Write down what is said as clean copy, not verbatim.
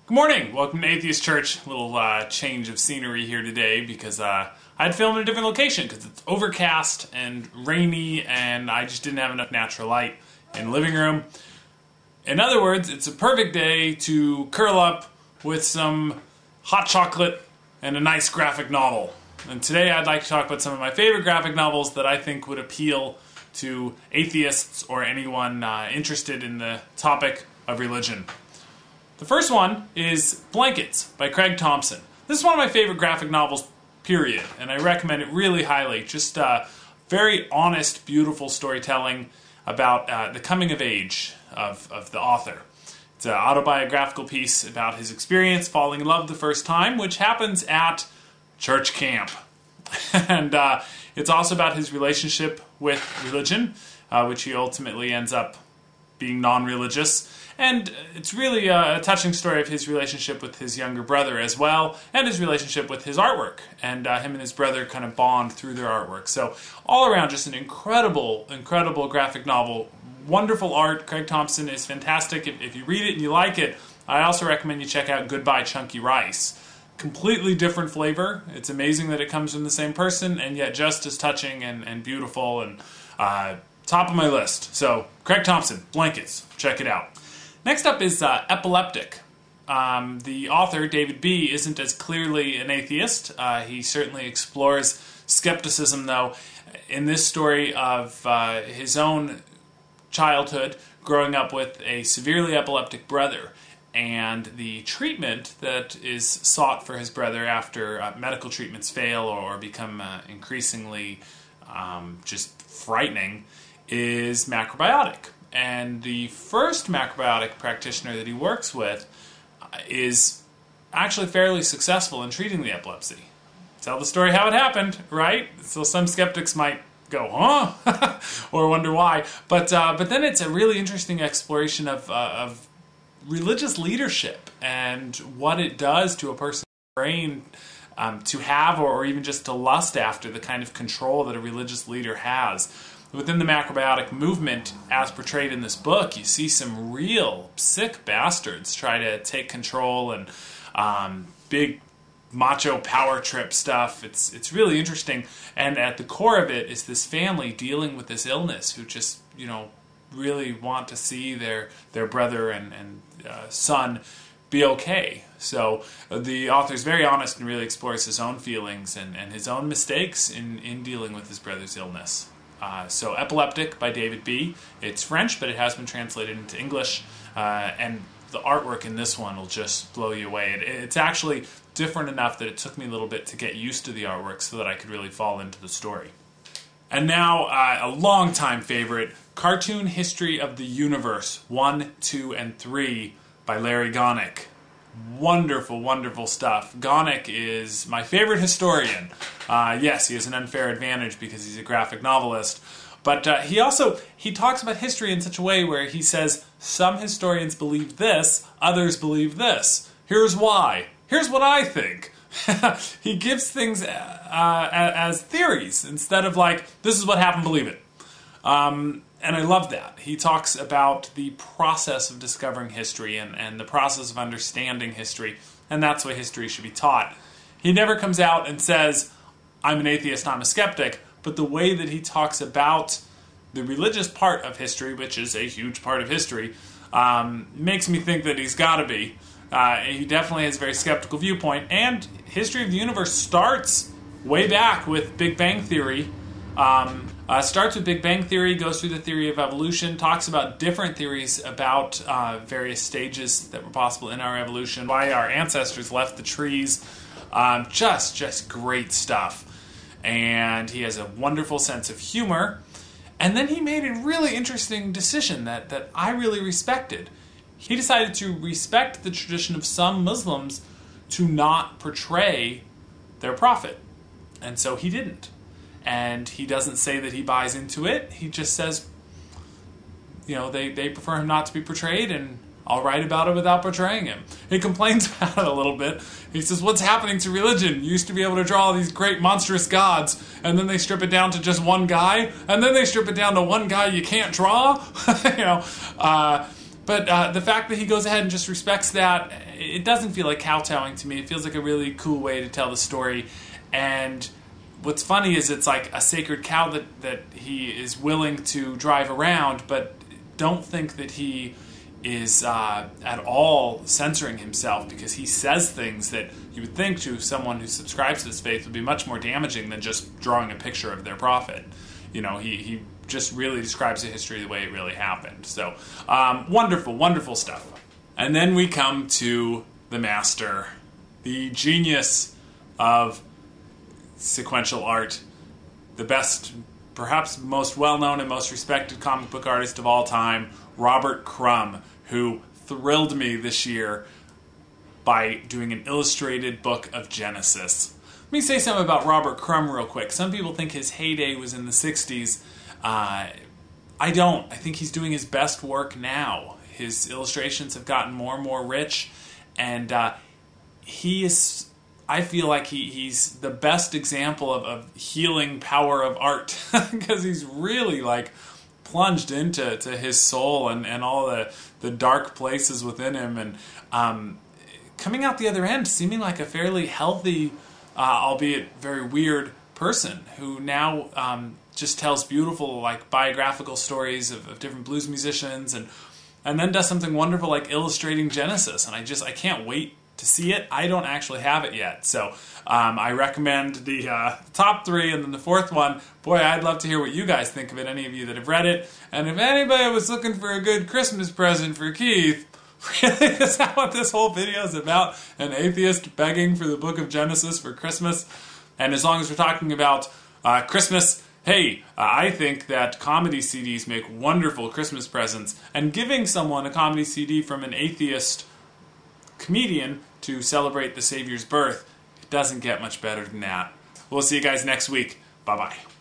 Good morning. Welcome to Atheist Church. A little change of scenery here today because I had filmed in a different location because it's overcast and rainy and I just didn't have enough natural light in the living room. In other words, it's a perfect day to curl up with some hot chocolate and a nice graphic novel. And today I'd like to talk about some of my favorite graphic novels that I think would appeal to atheists or anyone interested in the topic of religion. The first one is Blankets by Craig Thompson. This is one of my favorite graphic novels, period, and I recommend it really highly. Just very honest, beautiful storytelling about the coming of age of the author. It's an autobiographical piece about his experience falling in love the first time, which happens at church camp. And it's also about his relationship with religion, which he ultimately ends up being non-religious. And it's really a touching story of his relationship with his younger brother as well, and his relationship with his artwork. And him and his brother kind of bond through their artwork. So all around, just an incredible, incredible graphic novel. Wonderful art. Craig Thompson is fantastic. If you read it and you like it, I also recommend you check out Goodbye Chunky Rice. Completely different flavor. It's amazing that it comes from the same person, and yet just as touching and beautiful, and top of my list. So, Craig Thompson, Blankets. Check it out. Next up is Epileptic. The author, David B., isn't as clearly an atheist. He certainly explores skepticism, though, in this story of his own childhood, growing up with a severely epileptic brother, and the treatment that is sought for his brother after medical treatments fail or become increasingly just frightening is macrobiotic. And the first macrobiotic practitioner that he works with is actually fairly successful in treating the epilepsy. Tell the story how it happened, right? So some skeptics might go, huh? Or wonder why. But then it's a really interesting exploration of religious leadership and what it does to a person's brain to have or even just to lust after the kind of control that a religious leader has. Within the macrobiotic movement, as portrayed in this book, you see some real sick bastards try to take control and big macho power trip stuff. It's really interesting, and at the core of it is this family dealing with this illness who just, really want to see their brother and son be okay. So the author's very honest and really explores his own feelings and his own mistakes in dealing with his brother's illness. So Epileptic by David B. It's French, but it has been translated into English, and the artwork in this one will just blow you away. It's actually different enough that it took me a little bit to get used to the artwork so that I could really fall into the story. And now, a longtime favorite, Cartoon History of the Universe 1, 2, and 3 by Larry Gonick. Wonderful, wonderful stuff. Gonick is my favorite historian. Yes, he has an unfair advantage because he's a graphic novelist. But he talks about history in such a way where he says, some historians believe this, others believe this. Here's why. Here's what I think. He gives things as theories instead of like, this is what happened, believe it. And I love that. He talks about the process of discovering history and the process of understanding history, and that's why history should be taught. He never comes out and says, I'm an atheist, I'm a skeptic, but the way that he talks about the religious part of history, which is a huge part of history, makes me think that he's got to be. He definitely has a very skeptical viewpoint, and History of the Universe starts way back with Big Bang Theory. Starts with Big Bang Theory, goes through the theory of evolution, talks about different theories about various stages that were possible in our evolution, why our ancestors left the trees. Just great stuff. And he has a wonderful sense of humor. And then he made a really interesting decision that I really respected. He decided to respect the tradition of some Muslims to not portray their prophet. And so he didn't. And he doesn't say that he buys into it. He just says, they prefer him not to be portrayed, and I'll write about it without portraying him. He complains about it a little bit. He says, what's happening to religion? You used to be able to draw all these great monstrous gods, and then they strip it down to just one guy, and then they strip it down to one guy you can't draw. But the fact that he goes ahead and just respects that, it doesn't feel like kowtowing to me. It feels like a really cool way to tell the story. And what's funny is it's like a sacred cow that he is willing to drive around, but don't think that he is at all censoring himself, because he says things that you would think to someone who subscribes to this faith would be much more damaging than just drawing a picture of their prophet. You know, he just really describes the history the way it really happened. So, wonderful, wonderful stuff. And then we come to the master, the genius of sequential art, the best, perhaps most well-known and most respected comic book artist of all time, Robert Crumb, who thrilled me this year by doing an illustrated book of Genesis. Let me say something about Robert Crumb real quick. Some people think his heyday was in the 60s. I don't. I think he's doing his best work now. His illustrations have gotten more and more rich, and he is... I feel like he's the best example of healing power of art, because he's really like plunged into his soul and all the dark places within him, and coming out the other end seeming like a fairly healthy, albeit very weird person who now just tells beautiful like biographical stories of different blues musicians, and then does something wonderful like illustrating Genesis, and I can't wait to see it. I don't actually have it yet, so I recommend the top 3, and then the 4th one. Boy, I'd love to hear what you guys think of it, any of you that have read it. And if anybody was looking for a good Christmas present for Keith, really, is that what this whole video is about? An atheist begging for the book of Genesis for Christmas? And as long as we're talking about Christmas, hey, I think that comedy CDs make wonderful Christmas presents, and giving someone a comedy CD from an atheist comedian to celebrate the Savior's birth, it doesn't get much better than that. We'll see you guys next week. Bye-bye.